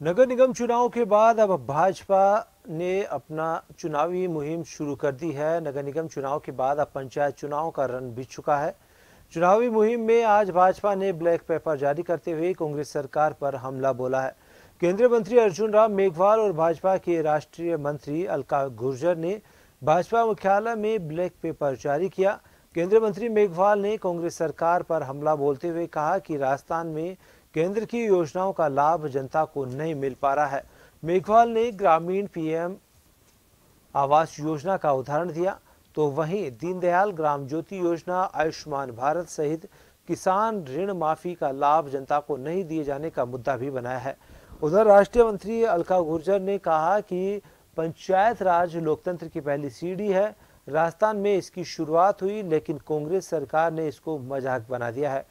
नगर निगम चुनाव के बाद अब भाजपा ने अपना चुनावी मुहिम शुरू कर दी है। नगर निगम चुनाव के बाद अब पंचायत चुनाव का रण बीत चुका है। चुनावी मुहिम में आज भाजपा ने ब्लैक पेपर जारी करते हुए कांग्रेस सरकार पर हमला बोला है। केंद्रीय मंत्री अर्जुन राम मेघवाल और भाजपा के राष्ट्रीय मंत्री अलका गुर्जर ने भाजपा मुख्यालय में ब्लैक पेपर जारी किया। केंद्रीय मंत्री मेघवाल ने कांग्रेस सरकार पर हमला बोलते हुए कहा कि राजस्थान में केंद्र की योजनाओं का लाभ जनता को नहीं मिल पा रहा है। मेघवाल ने ग्रामीण पीएम आवास योजना का उदाहरण दिया, तो वहीं दीनदयाल ग्राम ज्योति योजना, आयुष्मान भारत सहित किसान ऋण माफी का लाभ जनता को नहीं दिए जाने का मुद्दा भी बनाया है। उधर राष्ट्रीय मंत्री अलका गुर्जर ने कहा कि पंचायत राज लोकतंत्र की पहली सीढ़ी है। राजस्थान में इसकी शुरुआत हुई, लेकिन कांग्रेस सरकार ने इसको मजाक बना दिया है।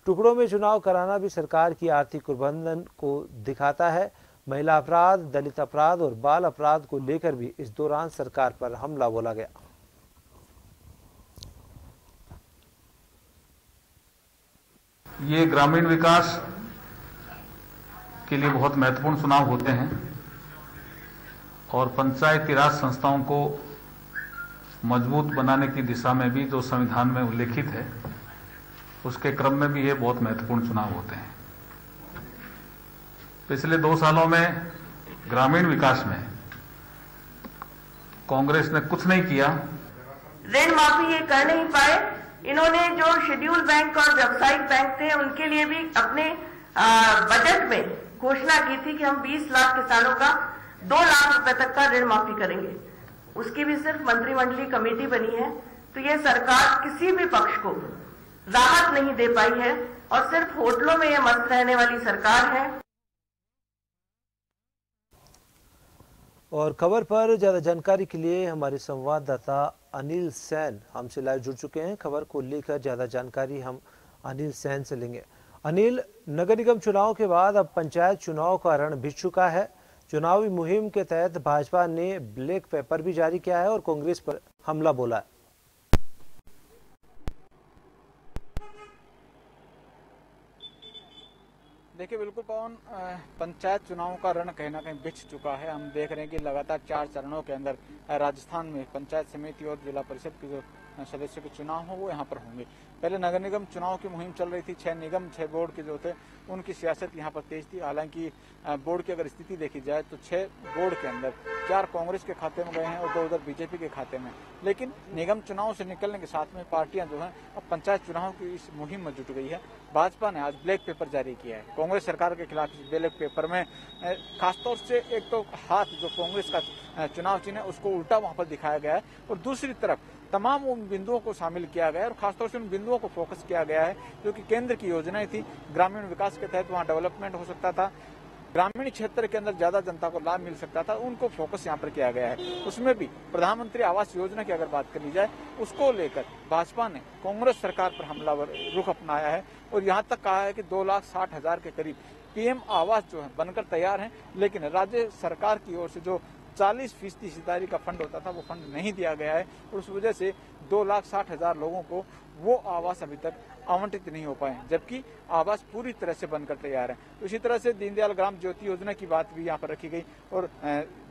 टुकड़ों में चुनाव कराना भी सरकार की आर्थिक प्रबंधन को दिखाता है। महिला अपराध, दलित अपराध और बाल अपराध को लेकर भी इस दौरान सरकार पर हमला बोला गया। ये ग्रामीण विकास के लिए बहुत महत्वपूर्ण चुनाव होते हैं और पंचायती राज संस्थाओं को मजबूत बनाने की दिशा में भी जो संविधान में उल्लेखित है, उसके क्रम में भी ये बहुत महत्वपूर्ण चुनाव होते हैं। पिछले 2 सालों में ग्रामीण विकास में कांग्रेस ने कुछ नहीं किया। ऋण माफी ये कर नहीं पाए। इन्होंने जो शेड्यूल बैंक और व्यावसायिक बैंक थे, उनके लिए भी अपने बजट में घोषणा की थी कि हम 20 लाख किसानों का 2 लाख रुपए तक का ऋण माफी करेंगे। उसकी भी सिर्फ मंत्रिमंडलीय कमेटी बनी है। तो ये सरकार किसी भी पक्ष को राहत नहीं दे पाई है और सिर्फ होटलों में ये मस्त रहने वाली सरकार है। और खबर पर ज्यादा जानकारी के लिए हमारे संवाददाता अनिल सैन हमसे लाइव जुड़ चुके हैं। खबर को लेकर ज्यादा जानकारी हम अनिल सैन से लेंगे। अनिल, नगर निगम चुनाव के बाद अब पंचायत चुनाव का रण बीत चुका है। चुनावी मुहिम के तहत भाजपा ने ब्लैक पेपर भी जारी किया है और कांग्रेस पर हमला बोला है। देखिए, बिल्कुल पवन, पंचायत चुनाव का रण कहीं ना कहीं बिछ चुका है। हम देख रहे हैं कि लगातार 4 चरणों के अंदर राजस्थान में पंचायत समिति और जिला परिषद के जो सदस्यों के चुनाव हो वो यहाँ पर होंगे। पहले नगर निगम चुनाव की मुहिम चल रही थी। 6 निगम 6 बोर्ड के जो थे उनकी सियासत यहाँ पर तेज थी। हालांकि बोर्ड की अगर स्थिति देखी जाए तो 6 बोर्ड के अंदर 4 कांग्रेस के खाते में गए हैं और 2 उधर बीजेपी के खाते में। लेकिन निगम चुनाव से निकलने के साथ में पार्टियां जो है अब पंचायत चुनाव की इस मुहिम में जुट गई है। भाजपा ने आज ब्लैक पेपर जारी किया है कांग्रेस सरकार के खिलाफ। इस ब्लैक पेपर में खासतौर से एक तो हाथ जो कांग्रेस का चुनाव चिन्ह है उसको उल्टा वहां पर दिखाया गया है और दूसरी तरफ तमाम उन बिंदुओं को शामिल किया गया है और खासतौर से उन बिंदुओं को फोकस किया गया है जो कि केंद्र की योजनाएं थी। ग्रामीण विकास के तहत वहां डेवलपमेंट हो सकता था, ग्रामीण क्षेत्र के अंदर ज्यादा जनता को लाभ मिल सकता था, उनको फोकस यहाँ पर किया गया है। उसमें भी प्रधानमंत्री आवास योजना की अगर बात कर ली जाए, उसको लेकर भाजपा ने कांग्रेस सरकार पर हमलावर रुख अपनाया है और यहाँ तक कहा है कि 2,60,000 के करीब पीएम आवास जो है बनकर तैयार हैं, लेकिन राज्य सरकार की ओर से जो 40% हिस्सेदारी का फंड होता था वो फंड नहीं दिया गया है और उस वजह से 2,60,000 लोगों को वो आवास अभी तक आवंटित नहीं हो पाए, जबकि आवास पूरी तरह से बनकर तैयार है। तो इसी तरह से दीनदयाल ग्राम ज्योति योजना की बात भी यहाँ पर रखी गई और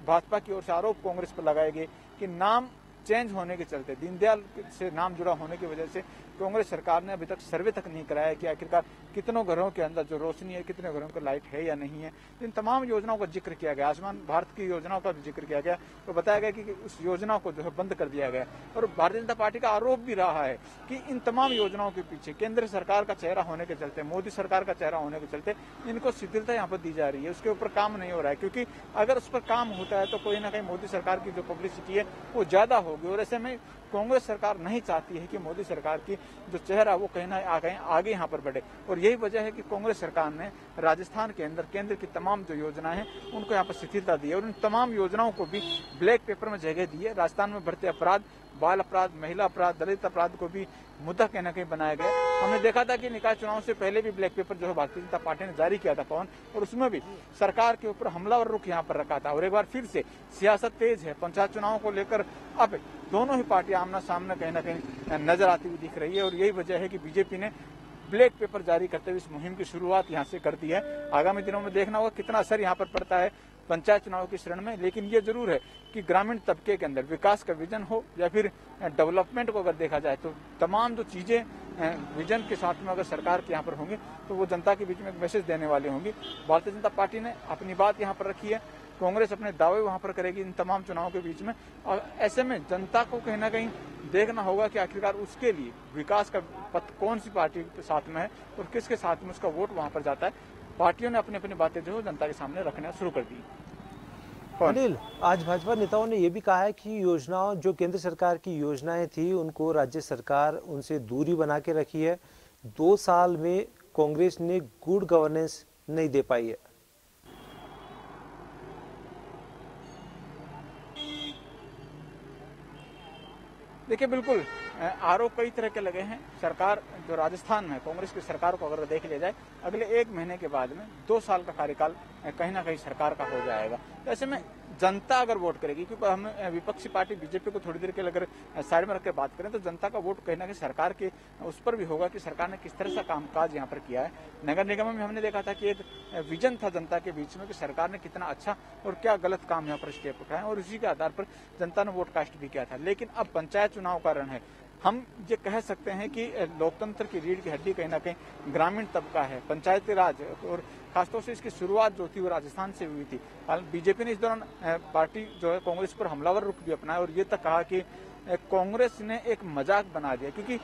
भाजपा की ओर से आरोप कांग्रेस पर लगाए गए कि नाम चेंज होने के चलते, दीनदयाल से नाम जुड़ा होने की वजह से कांग्रेस सरकार ने अभी तक सर्वे तक नहीं कराया कि आखिरकार कितनों घरों के अंदर जो रोशनी है, कितने घरों को लाइट है या नहीं है। इन तमाम योजनाओं का जिक्र किया गया, आयुष्मान भारत की योजनाओं का भी जिक्र किया गया तो बताया गया कि उस योजना को जो है बंद कर दिया गया और भारतीय जनता पार्टी का आरोप भी रहा है कि इन तमाम योजनाओं के पीछे केंद्र सरकार का चेहरा होने के चलते, मोदी सरकार का चेहरा होने के चलते इनको शिथिलता यहाँ पर दी जा रही है। उसके ऊपर काम नहीं हो रहा है, क्योंकि अगर उस पर काम होता है तो कोई ना कहीं मोदी सरकार की जो पब्लिसिटी है वो ज्यादा होगी और ऐसे में कांग्रेस सरकार नहीं चाहती है कि मोदी सरकार की जो चेहरा वो कहीं ना आगे यहाँ पर बढ़े और यही वजह है कि कांग्रेस सरकार ने राजस्थान के अंदर केंद्र की तमाम जो योजनाएं हैं उनको यहाँ पर शिथिलता दी है और उन तमाम योजनाओं को भी ब्लैक पेपर में जगह दी है। राजस्थान में बढ़ते अपराध, बाल अपराध, महिला अपराध, दलित अपराध को भी मुद्दा कहीं ना कहीं बनाया गया। हमने देखा था कि निकाय चुनाव से पहले भी ब्लैक पेपर जो है भारतीय जनता पार्टी ने जारी किया था पवन, और उसमें भी सरकार के ऊपर हमलावर रुख यहाँ पर रखा था और एक बार फिर से सियासत तेज है। पंचायत चुनाव को लेकर अब दोनों ही पार्टियां आमना सामना कहीं ना कहीं नजर आती हुई दिख रही है और यही वजह है कि बीजेपी ने ब्लैक पेपर जारी करते हुए इस मुहिम की शुरुआत यहाँ से कर दी है। आगामी दिनों में देखना होगा कितना असर यहाँ पर पड़ता है पंचायत चुनाव की शरण में। लेकिन ये जरूर है कि ग्रामीण तबके के अंदर विकास का विजन हो या फिर डेवलपमेंट को अगर देखा जाए तो तमाम जो चीजें विजन के साथ में अगर सरकार के यहाँ पर होंगी तो वो जनता के बीच में एक मैसेज देने वाली होंगी। भारतीय जनता पार्टी ने अपनी बात यहाँ पर रखी है, कांग्रेस अपने दावे वहां पर करेगी इन तमाम चुनावों के बीच में। और ऐसे में जनता को कहीं ना कहीं देखना होगा कि आखिरकार उसके लिए विकास का पथ कौन सी पार्टी के साथ में है और किसके साथ में उसका वोट वहां पर जाता है। पार्टियों ने अपनी अपनी बातें जो है जनता के सामने रखना शुरू कर दी। अनिल, आज भाजपा नेताओं ने यह भी कहा है कि योजनाओं जो केंद्र सरकार की योजनाएं थी उनको राज्य सरकार उनसे दूरी बना के रखी है। 2 साल में कांग्रेस ने गुड गवर्नेंस नहीं दे पाई है। देखिए बिल्कुल आरोप कई तरह के लगे हैं। सरकार जो राजस्थान में कांग्रेस की सरकार को अगर देख लिया जाए अगले 1 महीने के बाद में 2 साल का कार्यकाल कहीं ना कहीं सरकार का हो जाएगा। तो ऐसे में जनता अगर वोट करेगी, क्योंकि हम विपक्षी पार्टी बीजेपी को थोड़ी देर के लिए अगर साइड में रखकर बात करें तो जनता का वोट कहीं ना कहीं सरकार के उस पर भी होगा कि सरकार ने किस तरह से कामकाज यहाँ पर किया है। नगर निगम में हमने देखा था कि एक विजन था जनता के बीच में कि सरकार ने कितना अच्छा और क्या गलत काम यहाँ पर स्टेप उठाए और उसी के आधार पर जनता ने वोट कास्ट भी किया था। लेकिन अब पंचायत चुनाव का रण है। हम ये कह सकते हैं कि लोकतंत्र की रीढ़ की हड्डी कहीं ना कहीं ग्रामीण तबका है, पंचायती राज, और खासतौर से इसकी शुरुआत जो थी वो राजस्थान से हुई थी। बीजेपी ने इस दौरान पार्टी जो है कांग्रेस पर हमलावर रुख भी अपनाया और ये तक कहा कि कांग्रेस ने एक मजाक बना दिया, क्योंकि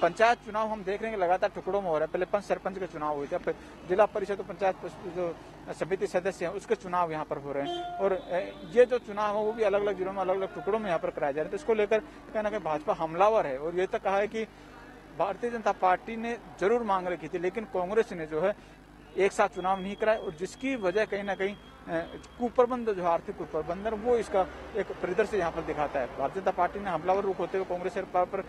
पंचायत चुनाव हम देख रहे हैं लगातार टुकड़ों में हो रहा है। पहले पंच सरपंच के चुनाव हुए थे, फिर जिला परिषद और पंचायत जो समिति सदस्य हैं उसके चुनाव यहाँ पर हो रहे हैं और ये जो चुनाव है वो भी अलग अलग जिलों में अलग अलग टुकड़ों में यहाँ पर कराए जा रहे हैं। तो इसको लेकर कहीं ना कहीं भाजपा हमलावर है और ये तक कहा है कि भारतीय जनता पार्टी ने जरूर मांग रखी थी लेकिन कांग्रेस ने जो है एक साथ चुनाव नहीं कराए और जिसकी वजह कहीं ना कहीं कुप्रबंध जो आर्थिक कुप्रबंधन वो इसका एक परिदृश्य यहाँ पर दिखाता है। भारतीय जनता पार्टी ने हमलावर रुख होते हुए कांग्रेस सरकार पर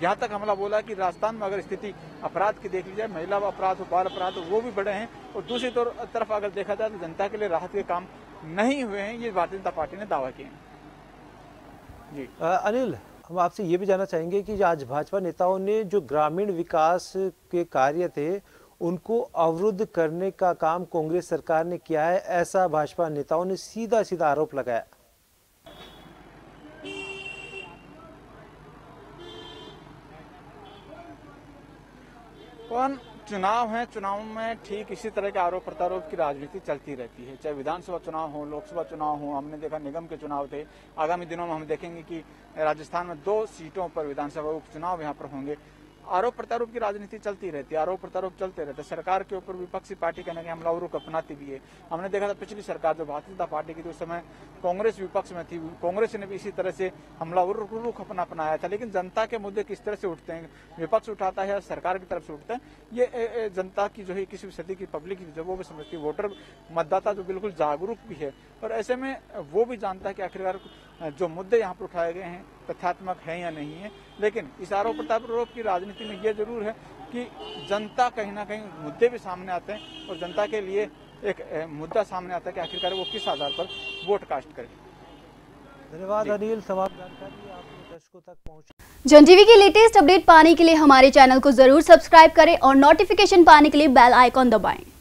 यहाँ तक हमला बोला कि राजस्थान में अगर स्थिति अपराध की देख ली जाए, महिला अपराध हो, बाल अपराध हो, वो भी बढ़े हैं और दूसरी तरफ अगर देखा जाए तो जनता के लिए राहत के काम नहीं हुए हैं, ये भारतीय जनता पार्टी ने दावा किए हैं। जी अनिल, हम आपसे ये भी जानना चाहेंगे कि आज भाजपा नेताओं ने जो ग्रामीण विकास के कार्य थे उनको अवरुद्ध करने का काम कांग्रेस सरकार ने किया है, ऐसा भाजपा नेताओं ने सीधा सीधा आरोप लगाया। कौन चुनाव है, चुनाव में ठीक इसी तरह के आरोप प्रत्यारोप की राजनीति चलती रहती है, चाहे विधानसभा चुनाव हो, लोकसभा चुनाव हो। हमने देखा निगम के चुनाव थे, आगामी दिनों में हम देखेंगे कि राजस्थान में 2 सीटों पर विधानसभा उपचुनाव यहाँ पर होंगे। आरोप प्रत्यारोप की राजनीति चलती रहती है, आरोप प्रत्यारोप चलते रहते। सरकार के ऊपर विपक्षी पार्टी कहने के हमलावर रुख अपनाती भी है। हमने देखा था पिछली सरकार जो भारतीय जनता पार्टी की थी उस समय कांग्रेस विपक्ष में थी, कांग्रेस ने भी इसी तरह से हमलावर रुख अपनाया था। लेकिन जनता के मुद्दे किस तरह से उठते हैं, विपक्ष उठाता है या सरकार की तरफ से उठता है, ये जनता की जो है किसी भी सदी की पब्लिक जो वो भी समझती है। वोटर मतदाता जो बिल्कुल जागरूक भी है और ऐसे में वो भी जानता है कि आखिरकार जो मुद्दे यहाँ पर उठाए गए हैं तथ्यात्मक है या नहीं है। लेकिन इस आरोप प्रत्यारोप की राजनीति में ये जरूर है कि जनता कहीं ना कहीं मुद्दे भी सामने आते हैं और जनता के लिए एक मुद्दा सामने आता है कि आखिरकार वो किस आधार पर वोट कास्ट करे। धन्यवाद अनिल, तमाम जानकारी आपके दर्शकों तक पहुंची। जन टीवी की लेटेस्ट अपडेट पाने के लिए हमारे चैनल को जरूर सब्सक्राइब करें और नोटिफिकेशन पाने के लिए बेल आइकॉन दबाएं।